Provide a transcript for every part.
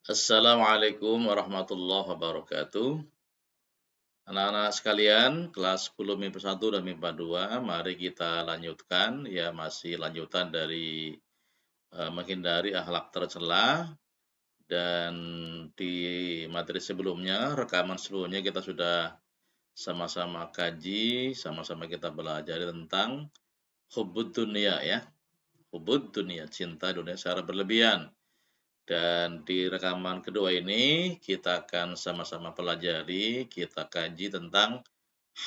Assalamualaikum warahmatullahi wabarakatuh. Anak-anak sekalian, kelas 10 MIPA 1 dan MIPA 2, mari kita lanjutkan ya masih lanjutan dari menghindari akhlak tercela dan di materi sebelumnya, rekaman sebelumnya kita sudah sama-sama kaji, sama-sama kita belajar tentang hubud dunia ya. Hubud dunia, cinta dunia secara berlebihan. Dan di rekaman kedua ini kita akan sama-sama pelajari, kita kaji tentang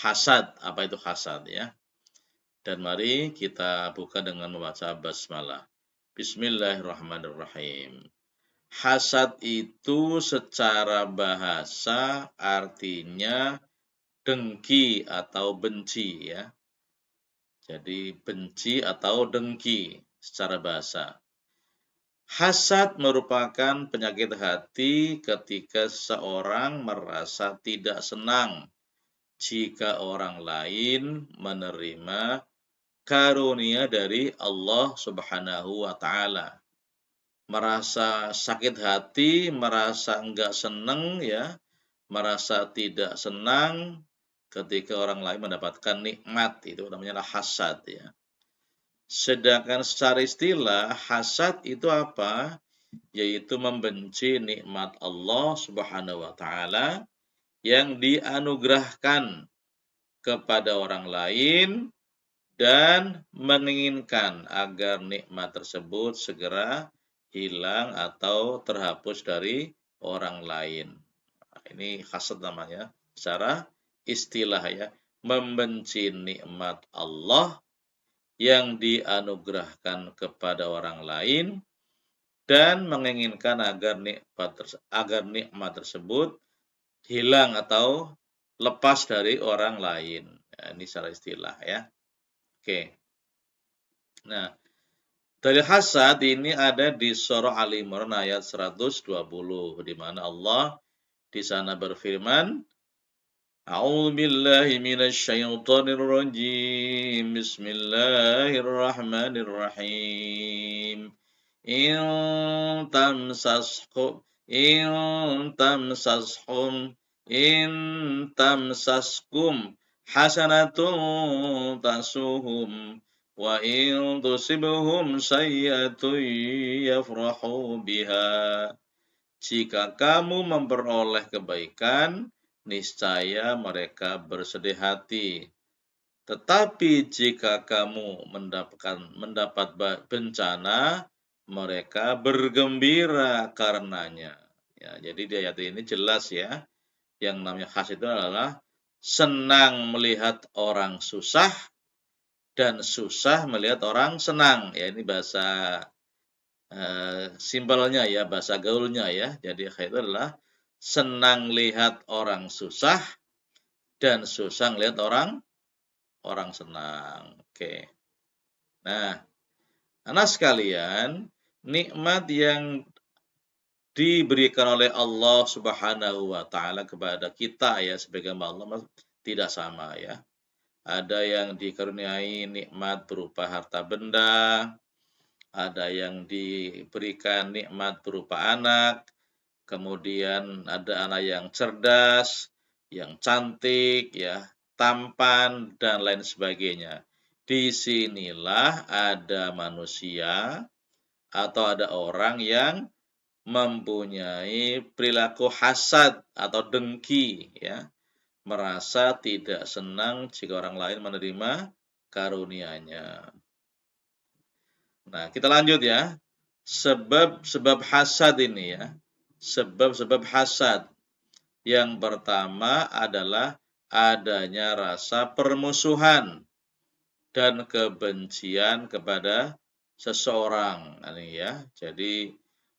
hasad. Apa itu hasad ya? Dan mari kita buka dengan membaca basmalah. Bismillahirrahmanirrahim. Hasad itu secara bahasa artinya dengki atau benci ya. Jadi benci atau dengki secara bahasa. Hasad merupakan penyakit hati ketika seseorang merasa tidak senang jika orang lain menerima karunia dari Allah Subhanahu wa taala. Merasa sakit hati, merasa enggak senang ya, merasa tidak senang ketika orang lain mendapatkan nikmat, itu namanya hasad ya. Sedangkan secara istilah hasad itu apa? Yaitu membenci nikmat Allah Subhanahu wa taala yang dianugerahkan kepada orang lain dan menginginkan agar nikmat tersebut segera hilang atau terhapus dari orang lain. Nah, ini hasad namanya secara istilah ya, membenci nikmat Allah yang dianugerahkan kepada orang lain dan menginginkan agar nikmat tersebut hilang atau lepas dari orang lain. Ya, ini secara istilah ya. Oke. Nah, dari hasad ini ada di surah Ali Imran ayat 120 di mana Allah di sana berfirman, A'udzu billahi minasy syaithanir rajim. Bismillahirrahmanirrahim. In tamsaskum in tamsashum in tamsaskum hasanatun tasuhum wa in tusibhum sayyi'atun yafrahu biha. Jika kamu memperoleh kebaikan, niscaya mereka bersedih hati. Tetapi jika kamu mendapat bencana, mereka bergembira karenanya. Ya, jadi di ayat ini jelas ya, yang namanya hasad itu adalah senang melihat orang susah dan susah melihat orang senang. Ya, ini bahasa simpelnya ya, bahasa gaulnya ya. Jadi itu adalah senang lihat orang susah dan susah melihat orang orang senang. Oke. Nah, anak sekalian, nikmat yang diberikan oleh Allah Subhanahu wa taala kepada kita ya sebagai hamba Allah tidak sama ya. Ada yang dikaruniai nikmat berupa harta benda, ada yang diberikan nikmat berupa anak, kemudian ada anak yang cerdas, yang cantik ya, tampan dan lain sebagainya. Disinilah ada manusia atau ada orang yang mempunyai perilaku hasad atau dengki ya, merasa tidak senang jika orang lain menerima karunia-Nya. Nah, kita lanjut ya. Sebab-sebab hasad ini ya. Sebab-sebab hasad. Yang pertama adalah adanya rasa permusuhan dan kebencian kepada seseorang. Ini ya. Jadi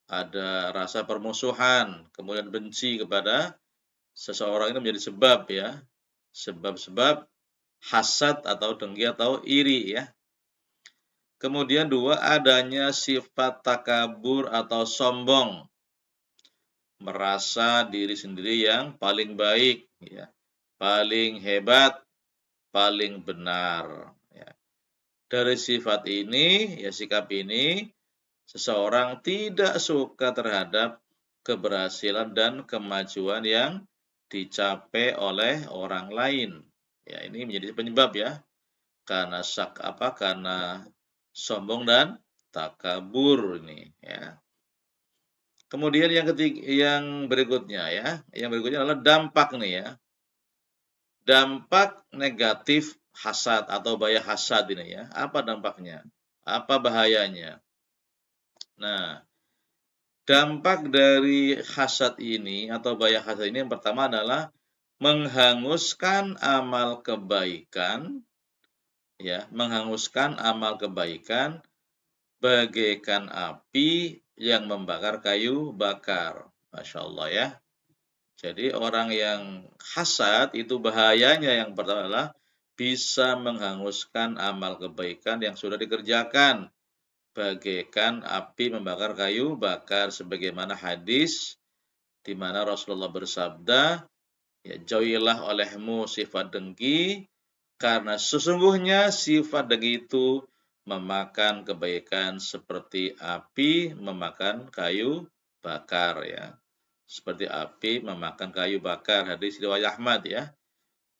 ada rasa permusuhan, kemudian benci kepada seseorang itu menjadi sebab ya. Sebab-sebab hasad atau dengki atau iri ya. Kemudian dua, adanya sifat takabur atau sombong. Merasa diri sendiri yang paling baik, ya, paling hebat, paling benar. Ya. Dari sifat ini, ya sikap ini, seseorang tidak suka terhadap keberhasilan dan kemajuan yang dicapai oleh orang lain. Ya, ini menjadi penyebab ya, karena sombong dan takabur ini ya. Kemudian yang berikutnya ya, yang berikutnya adalah dampak nih ya. Dampak negatif hasad atau bahaya hasad ini ya. Apa dampaknya? Apa bahayanya? Nah, dampak dari hasad ini atau bahaya hasad ini yang pertama adalah menghanguskan amal kebaikan ya, menghanguskan amal kebaikan bagaikan api yang membakar kayu bakar. Masya Allah ya. Jadi orang yang hasad itu bahayanya yang pertama adalah bisa menghanguskan amal kebaikan yang sudah dikerjakan. Bagaikan api membakar kayu bakar sebagaimana hadis di mana Rasulullah bersabda, ya, jauhilah olehmu sifat dengki karena sesungguhnya sifat dengki itu memakan kebaikan seperti api memakan kayu bakar ya. Seperti api memakan kayu bakar. Hadis riwayat Ahmad ya.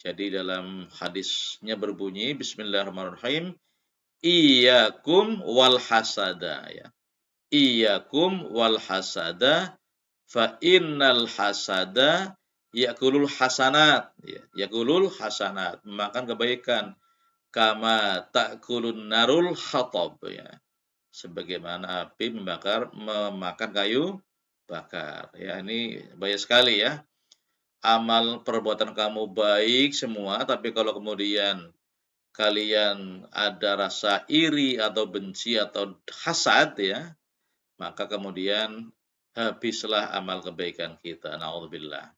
Jadi dalam hadisnya berbunyi Bismillahirrahmanirrahim, Iyyakum wal hasada ya. Iyyakum wal hasada fa innal hasada yakulul hasanat ya. Yakulul hasanat, memakan kebaikan kama takulun narul khatab ya. Sebagaimana api memakan kayu bakar. Ya, ini banyak sekali ya. Amal perbuatan kamu baik semua, tapi kalau kemudian kalian ada rasa iri atau benci atau hasad ya, maka kemudian habislah amal kebaikan kita. Nauzubillah.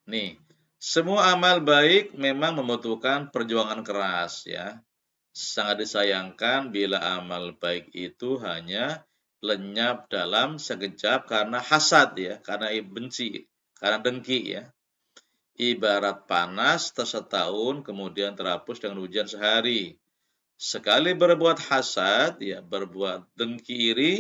Nih, semua amal baik memang membutuhkan perjuangan keras ya. Sangat disayangkan bila amal baik itu hanya lenyap dalam sekejap karena hasad ya, karena benci, karena dengki ya. Ibarat panas tersetahun kemudian terhapus dengan hujan sehari. Sekali berbuat hasad ya, berbuat dengki iri,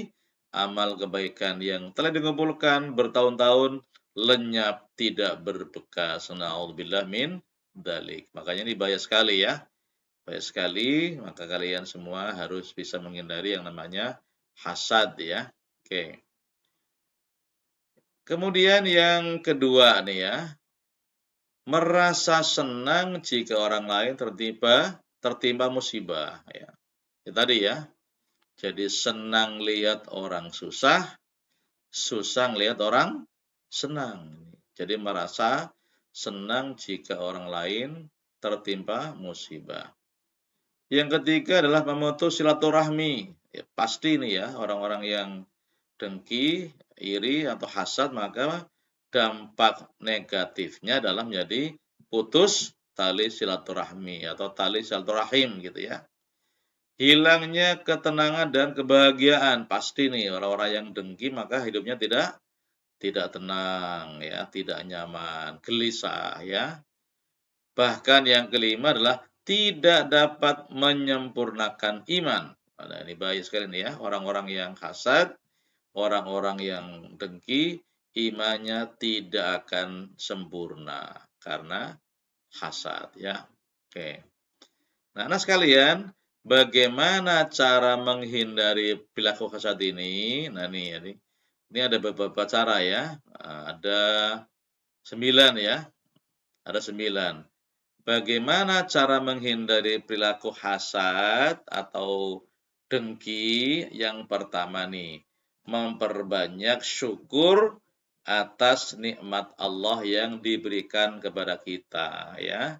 amal kebaikan yang telah dikumpulkan bertahun-tahun lenyap tidak berbekas. Na'udzubillah min dalik. Makanya ini bahaya sekali ya. Baik sekali, maka kalian semua harus bisa menghindari yang namanya hasad ya. Oke. Kemudian yang kedua nih ya, merasa senang jika orang lain tertimpa musibah ya. Ya tadi ya. Jadi senang lihat orang susah, susah lihat orang senang. Jadi merasa senang jika orang lain tertimpa musibah. Yang ketiga adalah memutus silaturahmi. Ya, pasti nih ya, orang-orang yang dengki, iri, atau hasad, maka dampak negatifnya adalah menjadi putus tali silaturahmi atau tali silaturahim gitu ya. Hilangnya ketenangan dan kebahagiaan. Pasti nih orang-orang yang dengki maka hidupnya tidak tenang ya, tidak nyaman, gelisah ya. Bahkan yang kelima adalah tidak dapat menyempurnakan iman. Nah, ini bahaya sekali nih ya, orang-orang yang hasad, orang-orang yang dengki, imannya tidak akan sempurna karena hasad ya. Oke. Nah, sekalian, bagaimana cara menghindari perilaku hasad ini? Nah, ini ada beberapa cara ya. Ada 9 ya. Ada 9. Bagaimana cara menghindari perilaku hasad atau dengki? Yang pertama nih, memperbanyak syukur atas nikmat Allah yang diberikan kepada kita ya.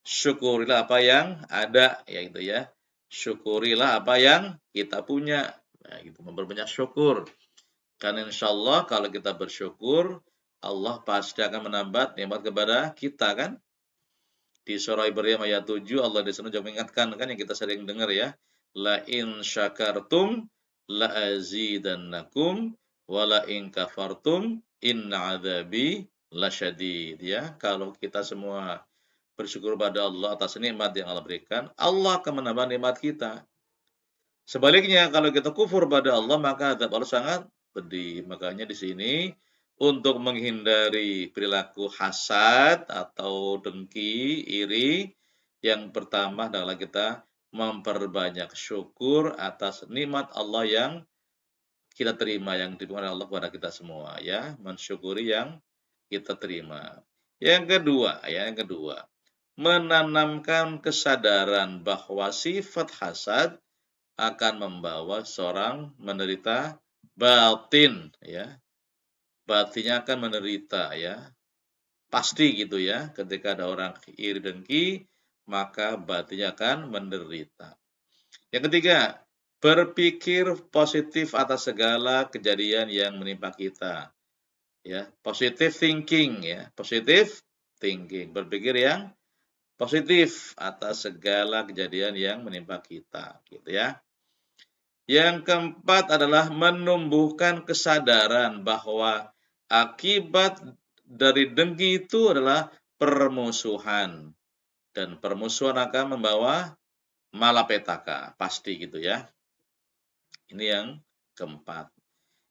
Syukurilah apa yang ada ya itu ya. Syukurilah apa yang kita punya. Nah, gitu memperbanyak syukur. Karena insya Allah kalau kita bersyukur, Allah pasti akan menambah nikmat kepada kita kan. Di surah Ibrahim ayat 7 Allah di sana juga mengingatkan kan yang kita sering dengar ya. La in syakartum la azidannakum wa la in kafartum inna adzabi lasyadid ya. Kalau kita semua bersyukur pada Allah atas nikmat yang Allah berikan, Allah akan menambah nikmat kita. Sebaliknya kalau kita kufur pada Allah maka azab Allah sangat pedih. Makanya di sini untuk menghindari perilaku hasad atau dengki, iri, yang pertama adalah kita memperbanyak syukur atas nikmat Allah yang kita terima, yang diberikan oleh Allah kepada kita semua ya, mensyukuri yang kita terima. Yang kedua, menanamkan kesadaran bahwa sifat hasad akan membawa seorang menderita batin ya. Batinnya akan menderita ya. Pasti gitu ya, ketika ada orang iri dengki, maka batinnya akan menderita. Yang ketiga, berpikir positif atas segala kejadian yang menimpa kita. Ya, positive thinking ya, positive thinking, berpikir yang positif atas segala kejadian yang menimpa kita, gitu ya. Yang keempat adalah menumbuhkan kesadaran bahwa akibat dari dengki itu adalah permusuhan. Dan permusuhan akan membawa malapetaka, pasti gitu ya. Ini yang keempat.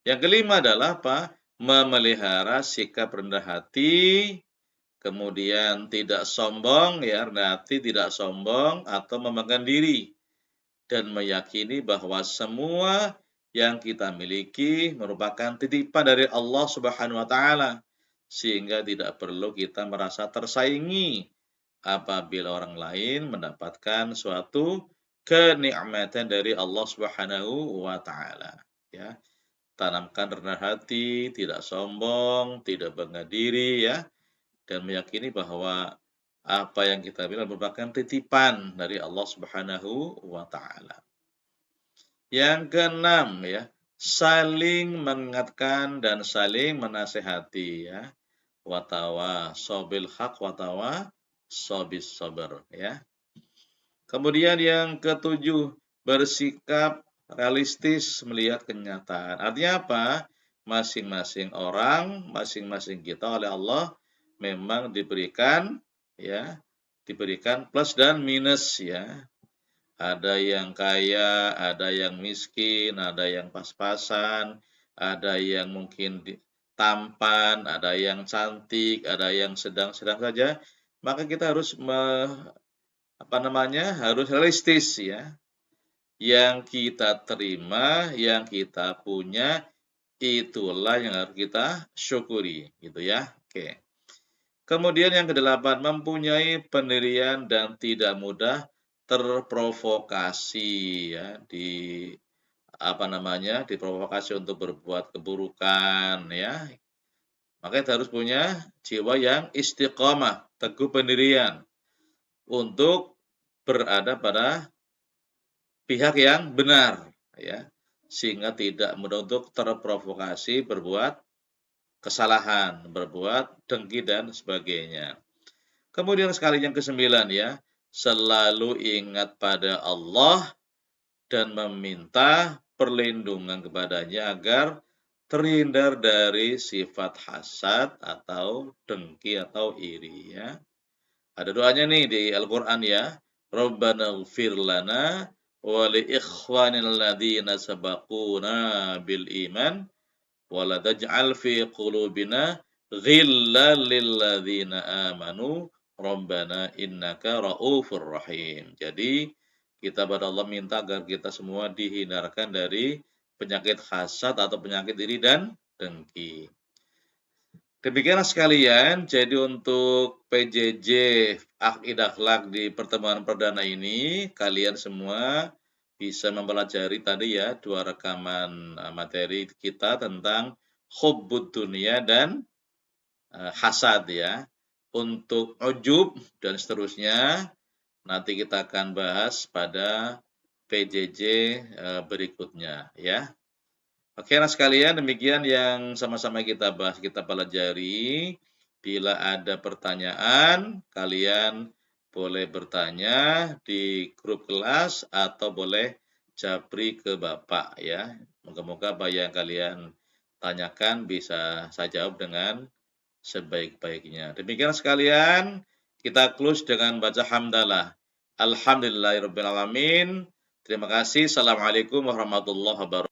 Yang kelima adalah apa? Memelihara sikap rendah hati, kemudian tidak sombong, ya, rendah hati, tidak sombong, atau membanggakan diri. Dan meyakini bahwa semua yang kita miliki merupakan titipan dari Allah Subhanahu wa taala, sehingga tidak perlu kita merasa tersaingi apabila orang lain mendapatkan suatu kenikmatan dari Allah Subhanahu wa taala, ya. Tanamkan rendah hati, tidak sombong, tidak bangga diri ya, dan meyakini bahwa apa yang kita bilang merupakan titipan dari Allah Subhanahu wa taala. Yang keenam ya, saling mengingatkan dan saling menasehati ya. Watawa sobil haq watawa sobis sabar ya. Kemudian yang ketujuh, bersikap realistis melihat kenyataan. Artinya apa? Masing-masing orang, masing-masing kita oleh Allah memang diberikan ya, diberikan plus dan minus ya. Ada yang kaya, ada yang miskin, ada yang pas-pasan, ada yang mungkin tampan, ada yang cantik, ada yang sedang-sedang saja. Maka kita harus harus realistis ya. Yang kita terima, yang kita punya, itulah yang harus kita syukuri, gitu ya. Oke. Kemudian yang kedelapan, mempunyai pendirian dan tidak mudah terprovokasi ya, diprovokasi untuk berbuat keburukan ya. Maka kita harus punya jiwa yang istiqomah, teguh pendirian untuk berada pada pihak yang benar ya, sehingga tidak mudah untuk terprovokasi berbuat kesalahan, berbuat dengki dan sebagainya. Kemudian sekali yang kesembilan ya, selalu ingat pada Allah dan meminta perlindungan kepadanya agar terhindar dari sifat hasad atau dengki atau iri ya. Ada doanya nih di Al-Qur'an ya. Rabbana ighfir lana wa li ikhwanil ladzina sabaquna bil iman wa la taj'al fi qulubina ghillan lil ladzina amanu rabbana innaka raufur rahim. Jadi kita pada Allah minta agar kita semua dihindarkan dari penyakit hasad atau penyakit iri dan dengki. Demikianlah sekalian, jadi untuk PJJ Akidah Akhlak di pertemuan perdana ini, kalian semua bisa mempelajari tadi ya, 2 rekaman materi kita tentang hubbud dunia dan hasad ya. Untuk ujub dan seterusnya, nanti kita akan bahas pada PJJ berikutnya ya. Oke, nah sekalian demikian yang sama-sama kita bahas, kita pelajari. Bila ada pertanyaan, kalian boleh bertanya di grup kelas atau boleh japri ke Bapak ya. Moga-moga apa yang kalian tanyakan bisa saya jawab dengan sebaik-baiknya. Demikian sekalian, kita close dengan baca hamdalah. Alhamdulillahirabbil alamin. Terima kasih. Assalamualaikum warahmatullahi wabarakatuh.